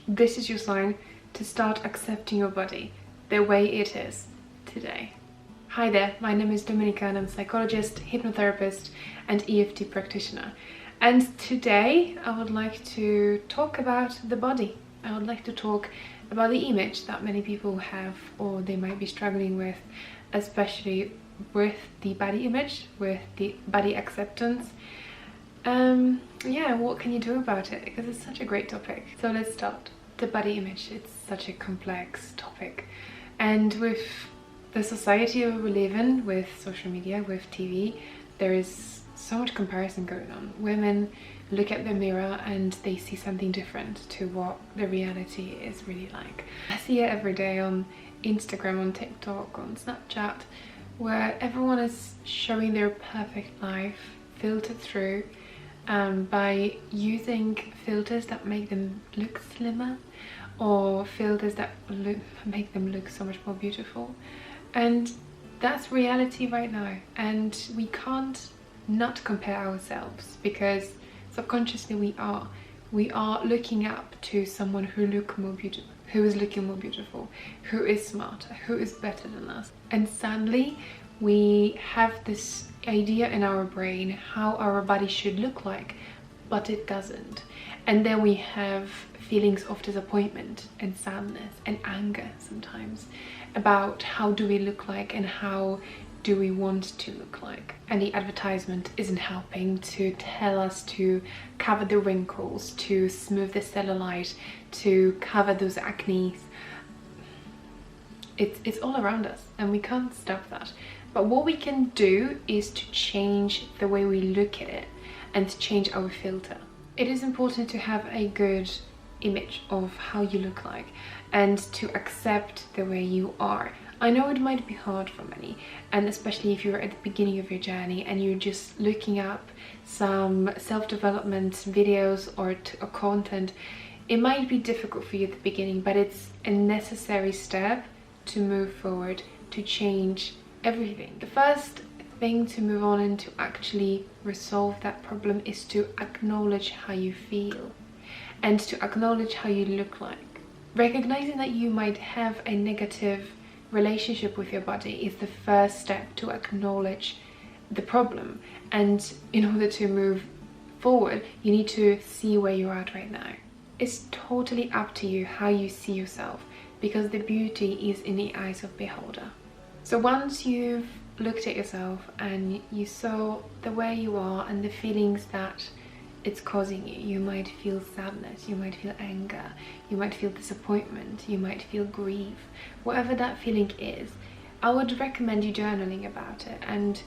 this is your sign to start accepting your body the way it is today. Hi there, my name is Dominika and I'm a psychologist, hypnotherapist and EFT practitioner. And today I would like to talk about the body. I would like to talk about the image that many people have or they might be struggling with, especially with the body image, with the body acceptance. Yeah, what can you do about it? Because it's such a great topic. So let's start. The body image, it's such a complex topic. And with the society we live in, with social media, with TV, there is so much comparison going on. Women look at the mirror and they see something different to what the reality is really like. I see it every day on Instagram, on TikTok, on Snapchat, where everyone is showing their perfect life filtered through by using filters that make them look slimmer or filters that make them look so much more beautiful. And that's reality right now, and we can't not compare ourselves because subconsciously we are looking up to someone who is looking more beautiful, who is smarter, who is better than us. And sadly we have this idea in our brain how our body should look like, but it doesn't. And then we have feelings of disappointment and sadness and anger sometimes about how do we look like and how do we want to look like. And the advertisement isn't helping to tell us to cover the wrinkles, to smooth the cellulite, to cover those acne. It's all around us and we can't stop that. But what we can do is to change the way we look at it and to change our filter. It is important to have a good image of how you look like and to accept the way you are. I know it might be hard for many, and especially if you're at the beginning of your journey and you're just looking up some self-development videos or content. It might be difficult for you at the beginning, but it's a necessary step to move forward, to change everything. The first thing to move on and to actually resolve that problem is to acknowledge how you feel and to acknowledge how you look like. Recognizing that you might have a negative relationship with your body is the first step to acknowledge the problem. And in order to move forward, you need to see where you're at right now. It's totally up to you how you see yourself, because the beauty is in the eyes of the beholder. So once you've looked at yourself and you saw the way you are and the feelings that it's causing you, you might feel sadness, you might feel anger, you might feel disappointment, you might feel grief, whatever that feeling is, I would recommend you journaling about it. And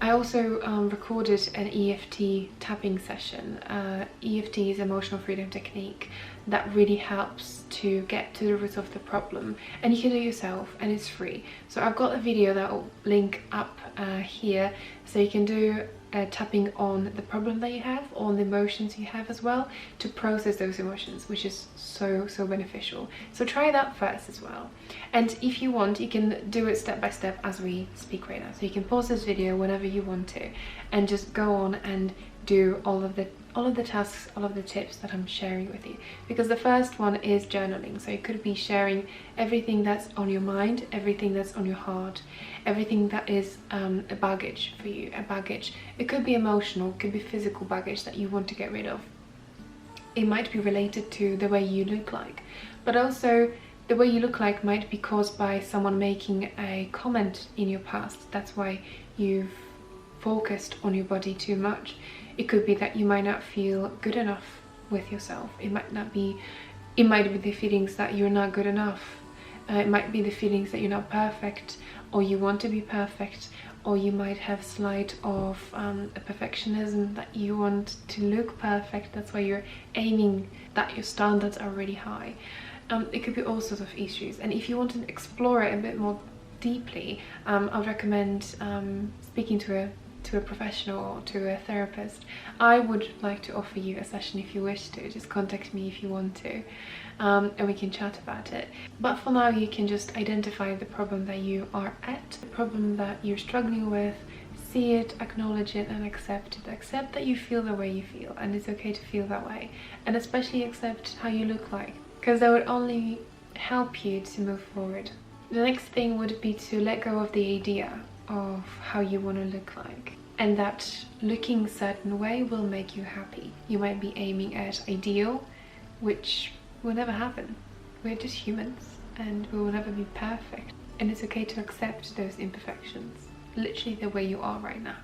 I also recorded an EFT tapping session. EFT is emotional freedom technique that really helps to get to the root of the problem, and you can do it yourself and it's free. So I've got a video that will link up here, so you can do tapping on the problem that you have, on the emotions you have as well, to process those emotions, which is so beneficial. So try that first as well. And if you want, you can do it step by step as we speak right now. So you can pause this video whenever you want to and just go on and do all of the tasks, all of the tips that I'm sharing with you. Because the first one is journaling. So you could be sharing everything that's on your mind, everything that's on your heart, everything that is a baggage for you, a baggage. It could be emotional, it could be physical baggage that you want to get rid of. It might be related to the way you look like, but also the way you look like might be caused by someone making a comment in your past. That's why you've focused on your body too much. It could be that you might not feel good enough with yourself. It might be the feelings that you're not good enough. It might be the feelings that you're not perfect, or you want to be perfect, or you might have slight of a perfectionism that you want to look perfect. That's why you're aiming that your standards are really high. It could be all sorts of issues, and if you want to explore it a bit more deeply, I would recommend speaking to a professional or to a therapist. I would like to offer you a session if you wish to. Just contact me if you want to, and we can chat about it. But for now, you can just identify the problem that you are at, the problem that you're struggling with, see it, acknowledge it, and accept it. Accept that you feel the way you feel, and it's okay to feel that way. And especially accept how you look like, because that would only help you to move forward. The next thing would be to let go of the idea of how you want to look like, and that looking a certain way will make you happy. You might be aiming at ideal, which will never happen. We're just humans and we will never be perfect, and it's okay to accept those imperfections, literally the way you are right now.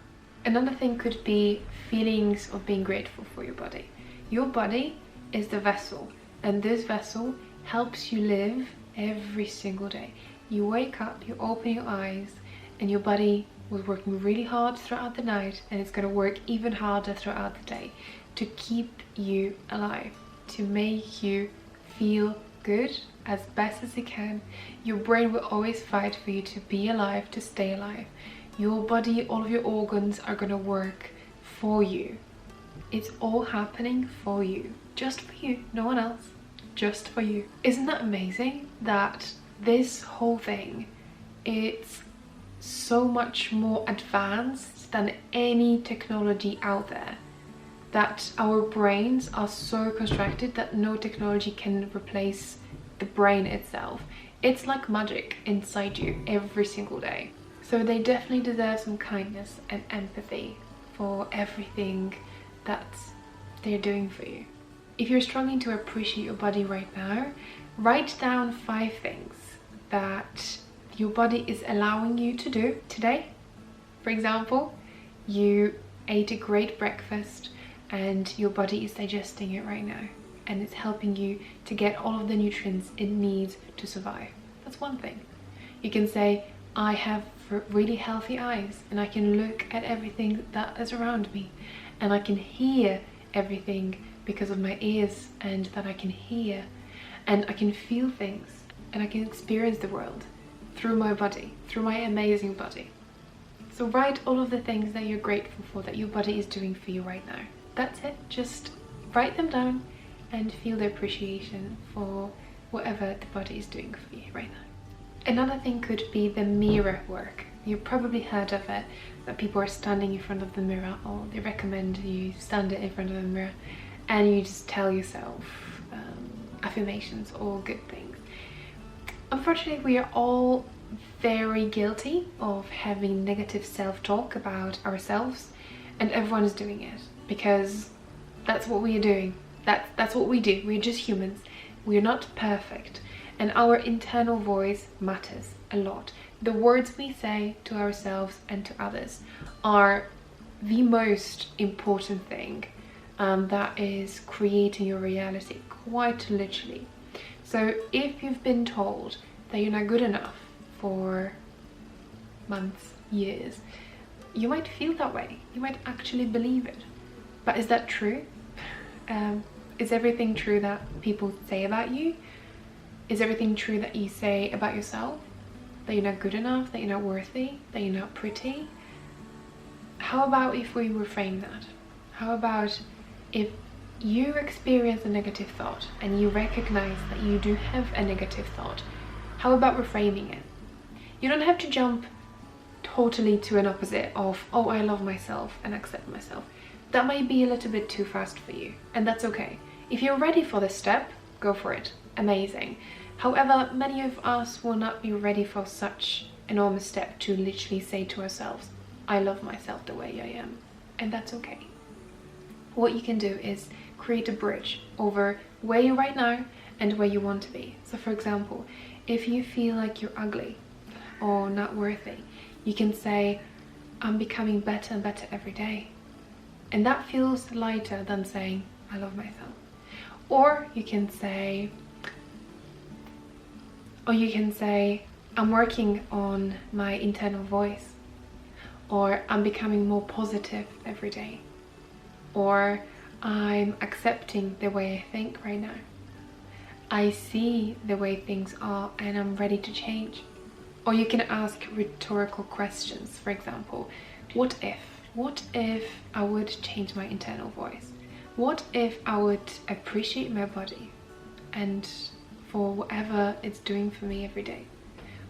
Another thing could be feelings of being grateful for your body. Your body is the vessel, and this vessel helps you live every single day. You wake up, you open your eyes, and your body was working really hard throughout the night, and it's going to work even harder throughout the day to keep you alive, to make you feel good as best as it can. Your brain will always fight for you to be alive, to stay alive. Your body, all of your organs are going to work for you. It's all happening for you, just for you, no one else, just for you. Isn't that amazing that this whole thing, it's so much more advanced than any technology out there, that our brains are so constructed that no technology can replace the brain itself. It's like magic inside you every single day. So they definitely deserve some kindness and empathy for everything that they're doing for you. If you're struggling to appreciate your body right now, write down 5 things that your body is allowing you to do today. For example, you ate a great breakfast and your body is digesting it right now, and it's helping you to get all of the nutrients it needs to survive. That's one thing. You can say, I have really healthy eyes and I can look at everything that is around me, and I can hear everything because of my ears, and that I can hear, and I can feel things, and I can experience the world through my body, through my amazing body. So write all of the things that you're grateful for that your body is doing for you right now. That's it. Just write them down and feel the appreciation for whatever the body is doing for you right now. Another thing could be the mirror work. You've probably heard of it, that people are standing in front of the mirror, or they recommend you stand in front of the mirror and you just tell yourself affirmations or good things. Unfortunately, we are all very guilty of having negative self-talk about ourselves, and everyone is doing it because that's what we are doing. That's what we do. We're just humans. We're not perfect, and our internal voice matters a lot. The words we say to ourselves and to others are the most important thing that is creating your reality, quite literally. So if you've been told that you're not good enough for months, years, you might feel that way. You might actually believe it. But is that true? Is everything true that people say about you? Is everything true that you say about yourself? That you're not good enough, that you're not worthy, that you're not pretty? How about if we reframe that? How about if you experience a negative thought and you recognize that you do have a negative thought, how about reframing it? You don't have to jump totally to an opposite of, oh, I love myself and accept myself. That might be a little bit too fast for you, and that's okay. If you're ready for this step, go for it. Amazing. However, many of us will not be ready for such enormous step to literally say to ourselves, I love myself the way I am, and that's okay. What you can do is create a bridge over where you're right now and where you want to be. So for example, if you feel like you're ugly or not worthy, you can say, I'm becoming better and better every day. And that feels lighter than saying, I love myself. Or you can say, I'm working on my internal voice. Or I'm becoming more positive every day. Or I'm accepting the way I think right now. I see the way things are and I'm ready to change. Or you can ask rhetorical questions. For example, what if I would change my internal voice? What if I would appreciate my body and for whatever it's doing for me every day?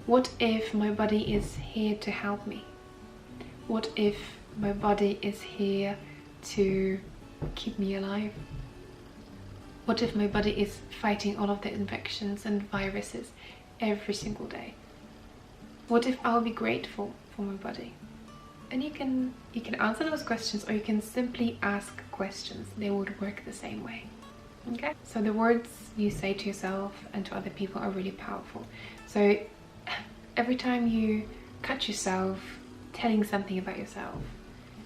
What if my body is here to help me? What if my body is here to keep me alive? What if my body is fighting all of the infections and viruses every single day? What if I'll be grateful for my body? And you can answer those questions, or you can simply ask questions. They would work the same way. Okay? So the words you say to yourself and to other people are really powerful. So every time you catch yourself telling something about yourself,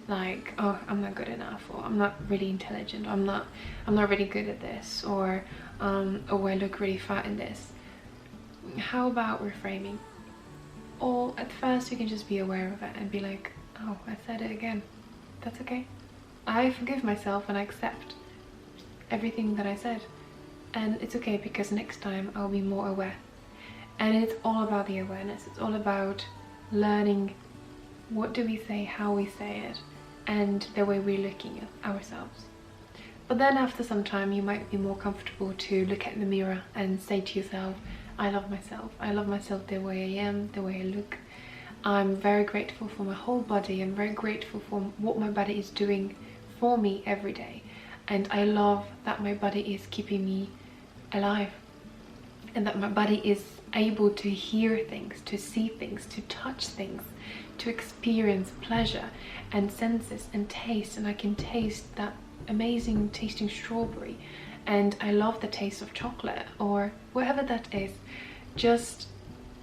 like, oh, I'm not good enough, or I'm not really intelligent, or I'm not really good at this, or oh, I look really fat in this, how about reframing? Or at first you can just be aware of it and be like, oh, I said it again. That's okay. I forgive myself and I accept everything that I said. And it's okay, because next time I'll be more aware. And it's all about the awareness. It's all about learning what do we say, how we say it, and the way we're looking at ourselves. But then after some time you might be more comfortable to look at the mirror and say to yourself, I love myself. I love myself the way I am, the way I look. I'm very grateful for my whole body. I'm very grateful for what my body is doing for me every day. And I love that my body is keeping me alive, and that my body is able to hear things, to see things, to touch things, to experience pleasure and senses and taste. And I can taste that amazing tasting strawberry, and I love the taste of chocolate, or whatever that is. Just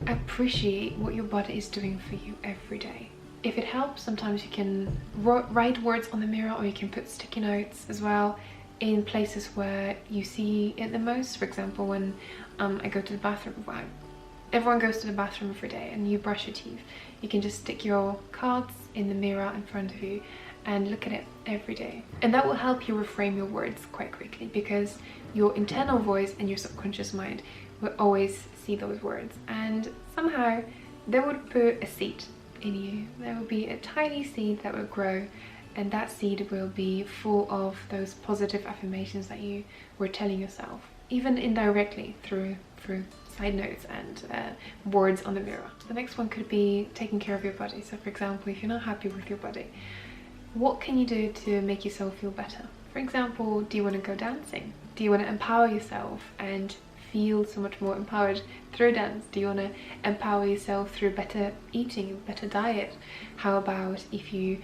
appreciate what your body is doing for you every day. If it helps, sometimes you can write words on the mirror, or you can put sticky notes as well in places where you see it the most. For example, when I go to the bathroom, everyone goes to the bathroom every day, and you brush your teeth, you can just stick your cards in the mirror in front of you and look at it every day. And that will help you reframe your words quite quickly, because your internal voice and your subconscious mind will always see those words, and somehow they would put a seed in you. There will be a tiny seed that will grow, and that seed will be full of those positive affirmations that you were telling yourself, even indirectly through side notes and words on the mirror. The next one could be taking care of your body. So for example, if you're not happy with your body, what can you do to make yourself feel better? For example, do you want to go dancing? Do you want to empower yourself and feel so much more empowered through dance? Do you want to empower yourself through better eating, better diet? How about if you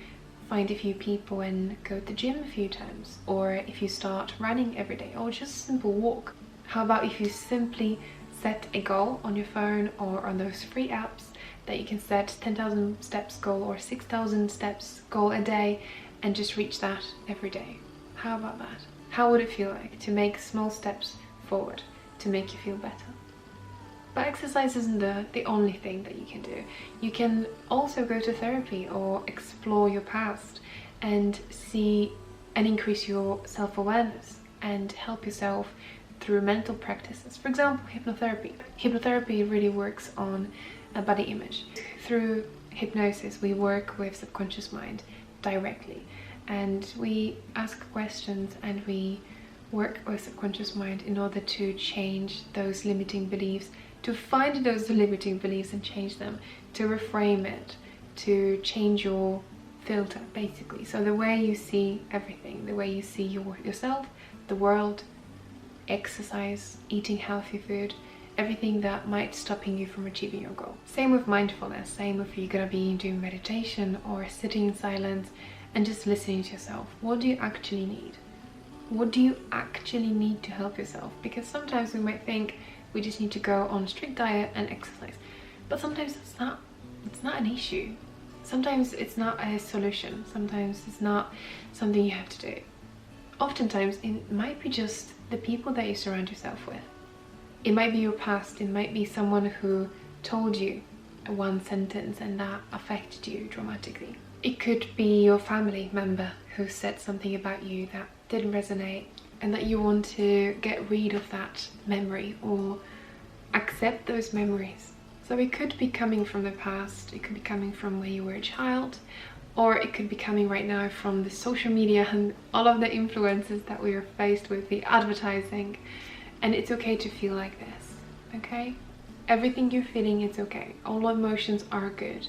find a few people and go to the gym a few times, or if you start running every day, or just a simple walk? How about if you simply set a goal on your phone or on those free apps that you can set 10,000 steps goal or 6,000 steps goal a day, and just reach that every day? How about that? How would it feel like to make small steps forward to make you feel better? But exercise isn't the only thing that you can do. You can also go to therapy or explore your past and see and increase your self-awareness and help yourself through mental practices. For example, hypnotherapy. Hypnotherapy really works on a body image. Through hypnosis, we work with subconscious mind directly, and we ask questions and we work with subconscious mind in order to change those limiting beliefs, to find those limiting beliefs and change them, to reframe it, to change your filter, basically. So the way you see everything, the way you see yourself, the world, exercise, eating healthy food, everything that might stopping you from achieving your goal. Same with mindfulness, same if you're gonna be doing meditation or sitting in silence and just listening to yourself. What do you actually need? What do you actually need to help yourself? Because sometimes we might think we just need to go on a strict diet and exercise, but sometimes it's not an issue. Sometimes it's not a solution. Sometimes it's not something you have to do. Oftentimes it might be just the people that you surround yourself with. It might be your past. It might be someone who told you one sentence and that affected you dramatically. It could be your family member who said something about you that didn't resonate, and that you want to get rid of that memory or accept those memories. So it could be coming from the past, it could be coming from when you were a child, or it could be coming right now from the social media and all of the influences that we are faced with, the advertising. And it's okay to feel like this, okay? Everything you're feeling, it's okay. All emotions are good.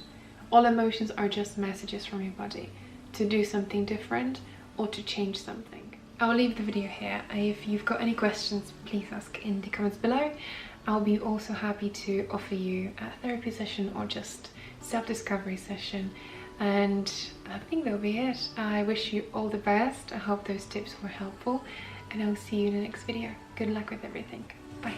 All emotions are just messages from your body to do something different or to change something. I'll leave the video here. If you've got any questions, please ask in the comments below. I'll be also happy to offer you a therapy session or just self-discovery session. And I think that'll be it. I wish you all the best. I hope those tips were helpful, and I'll see you in the next video. Good luck with everything. Bye.